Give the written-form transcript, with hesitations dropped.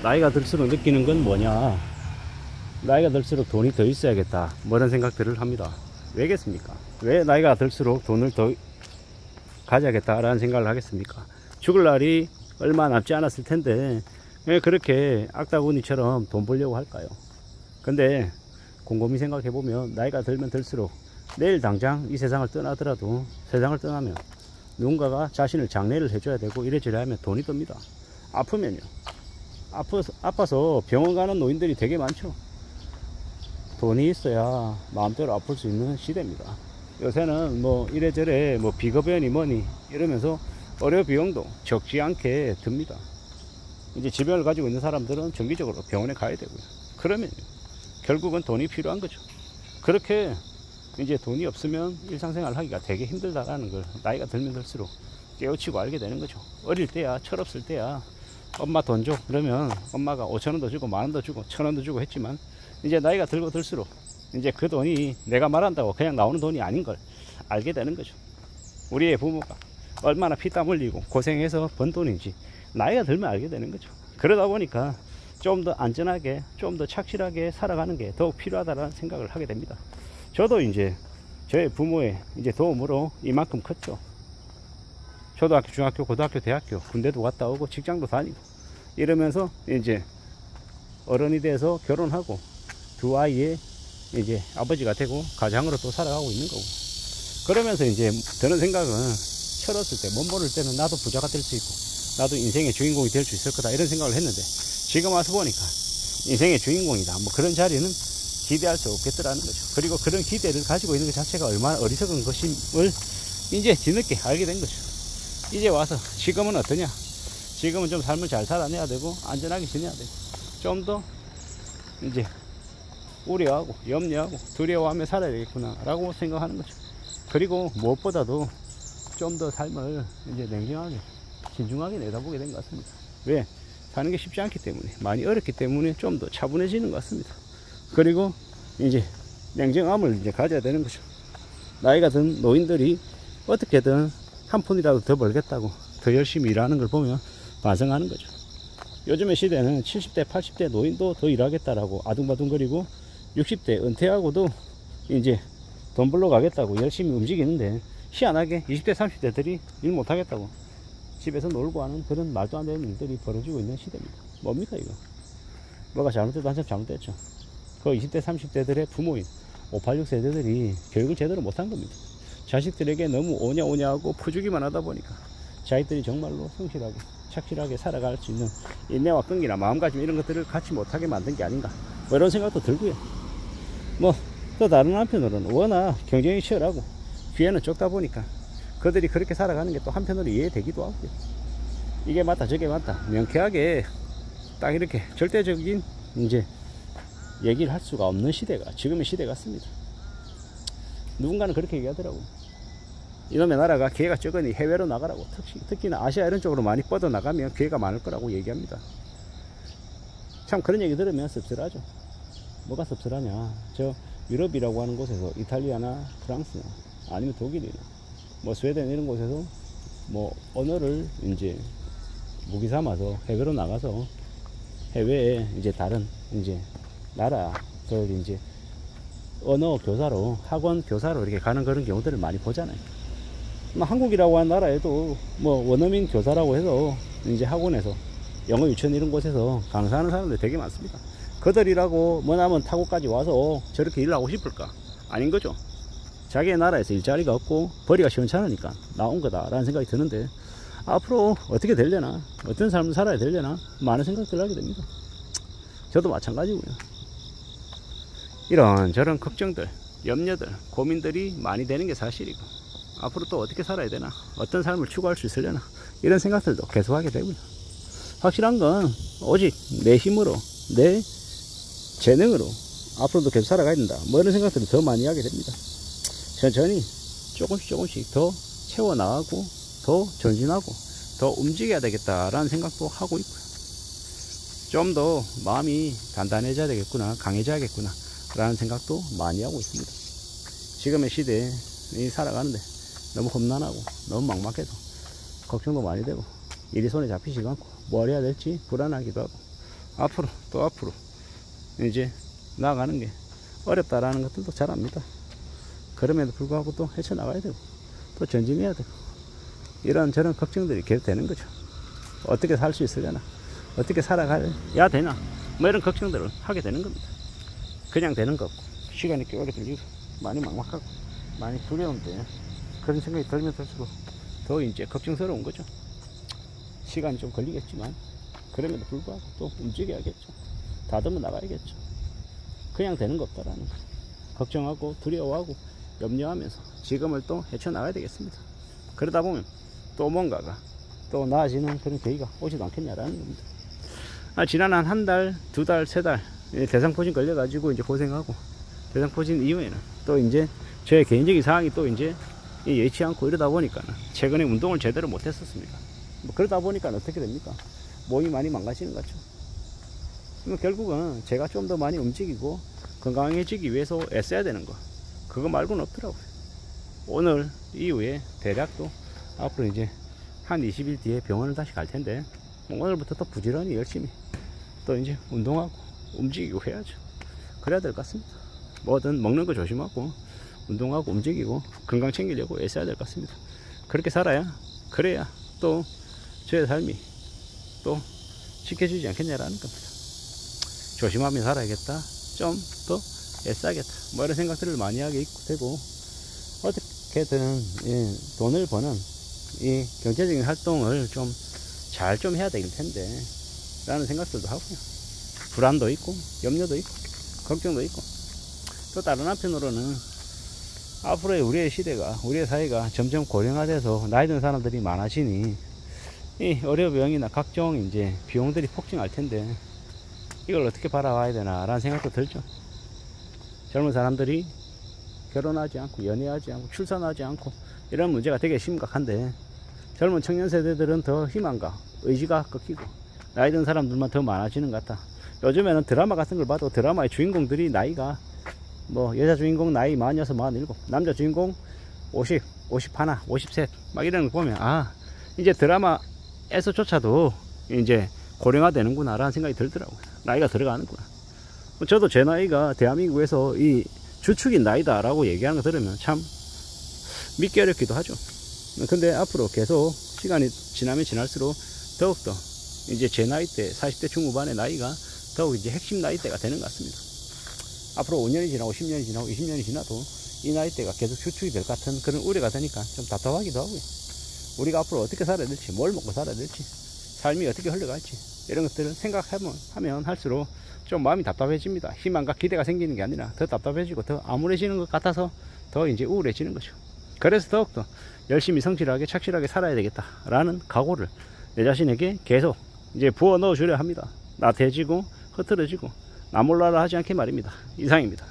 나이가 들수록 느끼는 건 뭐냐, 나이가 들수록 돈이 더 있어야겠다, 뭐 이런 생각들을 합니다. 왜겠습니까? 왜 나이가 들수록 돈을 더 가져야겠다라는 생각을 하겠습니까? 죽을 날이 얼마 남지 않았을 텐데 왜 그렇게 악다구니처럼 돈 벌려고 할까요? 근데 곰곰이 생각해보면 나이가 들면 들수록 내일 당장 이 세상을 떠나더라도, 세상을 떠나면 누군가가 자신을 장례를 해줘야 되고 이래저래 하면 돈이 듭니다. 아프면요, 아파서 병원 가는 노인들이 되게 많죠. 돈이 있어야 마음대로 아플 수 있는 시대입니다. 요새는 뭐 이래저래 뭐 비급여니 뭐니 이러면서 의료 비용도 적지 않게 듭니다. 이제 질병을 가지고 있는 사람들은 정기적으로 병원에 가야 되고요. 그러면 결국은 돈이 필요한 거죠. 그렇게 이제 돈이 없으면 일상생활 하기가 되게 힘들다라는 걸 나이가 들면 들수록 깨우치고 알게 되는 거죠. 어릴 때야, 철없을 때야 엄마 돈 줘 그러면 엄마가 5,000원도 주고 만원도 주고 1,000원도 주고 했지만, 이제 나이가 들고 들수록 이제 그 돈이 내가 말한다고 그냥 나오는 돈이 아닌 걸 알게 되는 거죠. 우리의 부모가 얼마나 피땀 흘리고 고생해서 번 돈인지 나이가 들면 알게 되는 거죠. 그러다 보니까 좀 더 안전하게, 좀 더 착실하게 살아가는 게 더욱 필요하다는 생각을 하게 됩니다. 저도 이제 저의 부모의 이제 도움으로 이만큼 컸죠. 초등학교, 중학교, 고등학교, 대학교, 군대도 갔다 오고 직장도 다니고 이러면서 이제 어른이 돼서 결혼하고 두 아이의 이제 아버지가 되고 가장으로 또 살아가고 있는 거고, 그러면서 이제 드는 생각은 철없을 때, 못 모를 때는 나도 부자가 될 수 있고 나도 인생의 주인공이 될 수 있을 거다 이런 생각을 했는데, 지금 와서 보니까 인생의 주인공이다 뭐 그런 자리는 기대할 수 없겠더라는 거죠. 그리고 그런 기대를 가지고 있는 것 자체가 얼마나 어리석은 것임을 이제 뒤늦게 알게 된 거죠. 이제 와서 지금은 어떠냐, 지금은 좀 삶을 잘 살아내야 되고 안전하게 지내야 되고 좀 더 이제 우려하고 염려하고 두려워하며 살아야 되겠구나 라고 생각하는 거죠. 그리고 무엇보다도 좀 더 삶을 이제 냉정하게 진중하게 내다보게 된 것 같습니다. 왜? 사는 게 쉽지 않기 때문에, 많이 어렵기 때문에 좀 더 차분해지는 것 같습니다. 그리고 이제 냉정함을 이제 가져야 되는 거죠. 나이가 든 노인들이 어떻게든 한 푼이라도 더 벌겠다고 더 열심히 일하는 걸 보면 반성하는 거죠. 요즘의 시대는 70대 80대 노인도 더 일하겠다라고 아둥바둥거리고 60대 은퇴하고도 이제 돈 벌러 가겠다고 열심히 움직이는데, 희한하게 20대 30대들이 일 못하겠다고 집에서 놀고 하는 그런 말도 안 되는 일들이 벌어지고 있는 시대입니다. 뭡니까 이거? 뭐가 잘못돼도 한참 잘못됐죠. 그 20대 30대들의 부모인 586 세대들이 교육을 제대로 못한 겁니다. 자식들에게 너무 오냐오냐하고 푸주기만 하다 보니까 자식들이 정말로 성실하게 착실하게 살아갈 수 있는 인내와 끈기나 마음가짐 이런 것들을 갖지 못하게 만든 게 아닌가, 뭐 이런 생각도 들고요. 뭐 또 다른 한편으로는 워낙 경쟁이 치열하고 기회는 적다 보니까 그들이 그렇게 살아가는 게 또 한편으로 이해되기도 하고요. 이게 맞다 저게 맞다 명쾌하게 딱 이렇게 절대적인 이제 얘기를 할 수가 없는 시대가 지금의 시대 같습니다. 누군가는 그렇게 얘기하더라고. 이놈의 나라가 기회가 적으니 해외로 나가라고. 특히나 아시아 이런 쪽으로 많이 뻗어 나가면 기회가 많을 거라고 얘기합니다. 참 그런 얘기 들으면 씁쓸하죠. 뭐가 씁쓸하냐, 저 유럽이라고 하는 곳에서 이탈리아나 프랑스나 아니면 독일이나 뭐 스웨덴 이런 곳에서 뭐 언어를 이제 무기 삼아서 해외로 나가서 해외에 이제 다른 이제 나라들 이제 언어 교사로, 학원 교사로 이렇게 가는 그런 경우들을 많이 보잖아요. 뭐 한국이라고 하는 나라에도 뭐 원어민 교사라고 해서 이제 학원에서 영어 유치원 이런 곳에서 강사하는 사람들 되게 많습니다. 그들이라고 뭐냐면 타국까지 와서 저렇게 일을 하고 싶을까? 아닌 거죠. 자기의 나라에서 일자리가 없고 벌이가 시원찮으니까 나온 거다라는 생각이 드는데, 앞으로 어떻게 되려나, 어떤 삶을 살아야 되려나 많은 생각들을 하게 됩니다. 저도 마찬가지고요. 이런저런 걱정들, 염려들, 고민들이 많이 되는 게 사실이고, 앞으로 또 어떻게 살아야 되나, 어떤 삶을 추구할 수 있으려나 이런 생각들도 계속 하게 되고요. 확실한 건 오직 내 힘으로, 내 재능으로 앞으로도 계속 살아가야 된다, 뭐 이런 생각들을 더 많이 하게 됩니다. 천천히 조금씩 더 채워나가고 더 전진하고 더 움직여야 되겠다라는 생각도 하고 있고요. 좀 더 마음이 단단해져야 되겠구나, 강해져야겠구나 라는 생각도 많이 하고 있습니다. 지금의 시대에 살아가는데 너무 험난하고 너무 막막해서 걱정도 많이 되고 일이 손에 잡히지가 않고 뭘 해야 될지 불안하기도 하고 앞으로 또 앞으로 이제 나아가는 게 어렵다라는 것들도 잘 압니다. 그럼에도 불구하고 또 헤쳐나가야 되고 또 전진해야 되고 이런 저런 걱정들이 계속 되는 거죠. 어떻게 살 수 있으려나, 어떻게 살아가야 되나, 뭐 이런 걱정들을 하게 되는 겁니다. 그냥 되는 거 없고 시간이 꽤 오래 걸리고 많이 막막하고 많이 두려운데 그런 생각이 들면 들수록 더 이제 걱정스러운 거죠. 시간이 좀 걸리겠지만 그럼에도 불구하고 또 움직여야겠죠. 다듬어 나가야겠죠. 그냥 되는 거 없다라는 거 걱정하고 두려워하고 염려하면서 지금을 또 헤쳐나가야 되겠습니다. 그러다 보면 또 뭔가가 또 나아지는 그런 계기가 오지도 않겠냐라는 겁니다. 지난 한 달, 두 달, 세 달 대상포진 걸려가지고 이제 고생하고 대상포진 이후에는 또 이제 제 개인적인 상황이 또 이제 예치 않고 이러다 보니까 최근에 운동을 제대로 못했었습니다. 뭐 그러다 보니까 어떻게 됩니까? 몸이 많이 망가지는 거죠. 결국은 제가 좀 더 많이 움직이고 건강해지기 위해서 애써야 되는 거 그거 말고는 없더라고요. 오늘 이후에 대략 또 앞으로 이제 한 20일 뒤에 병원을 다시 갈 텐데 오늘부터 또 부지런히 열심히 또 이제 운동하고 움직이고 해야죠. 그래야 될 것 같습니다. 뭐든 먹는 거 조심하고 운동하고 움직이고 건강 챙기려고 애써야 될 것 같습니다. 그렇게 살아야 그래야 또 저의 삶이 또 지켜주지 않겠냐라는 겁니다. 조심하며 살아야겠다, 좀 더 애써야겠다, 뭐 이런 생각들을 많이 하게 되고 어떻게든 돈을 버는 이 경제적인 활동을 좀 잘 좀 해야 되길 텐데 라는 생각들도 하고요. 불안도 있고 염려도 있고 걱정도 있고 또 다른 한편으로는 앞으로의 우리의 시대가 우리의 사회가 점점 고령화돼서 나이 든 사람들이 많아지니 이 의료비용이나 각종 이제 비용들이 폭증할 텐데 이걸 어떻게 바라봐야 되나 라는 생각도 들죠. 젊은 사람들이 결혼하지 않고 연애하지 않고 출산하지 않고 이런 문제가 되게 심각한데 젊은 청년 세대들은 더 희망과 의지가 꺾이고 나이 든 사람들만 더 많아지는 것 같다. 요즘에는 드라마 같은 걸 봐도 드라마의 주인공들이 나이가 뭐 여자 주인공 나이 46, 47, 남자 주인공 50, 51, 53 막 이런 거 보면 이제 드라마에서조차도 이제 고령화 되는구나 라는 생각이 들더라고요. 나이가 들어가는구나. 저도 제 나이가 대한민국에서 이 주축인 나이다 라고 얘기하는 거 들으면 참 믿기 어렵기도 하죠. 근데 앞으로 계속 시간이 지나면 지날수록 더욱더 이제 제 나이 때 40대 중후반의 나이가 더욱 이제 핵심 나이대가 되는 것 같습니다. 앞으로 5년이 지나고 10년이 지나고 20년이 지나도 이 나이대가 계속 주축이 될 것 같은 그런 우려가 되니까 좀 답답하기도 하고요. 우리가 앞으로 어떻게 살아야 될지, 뭘 먹고 살아야 될지, 삶이 어떻게 흘러갈지 이런 것들을 생각하면 할수록 좀 마음이 답답해집니다. 희망과 기대가 생기는 게 아니라 더 답답해지고 더 암울해지는 것 같아서 더 이제 우울해지는 거죠. 그래서 더욱더 열심히 성실하게 착실하게 살아야 되겠다 라는 각오를 내 자신에게 계속 이제 부어 넣어 주려 합니다. 나태해지고 흐트러지고 나몰라라 하지 않게 말입니다. 이상입니다.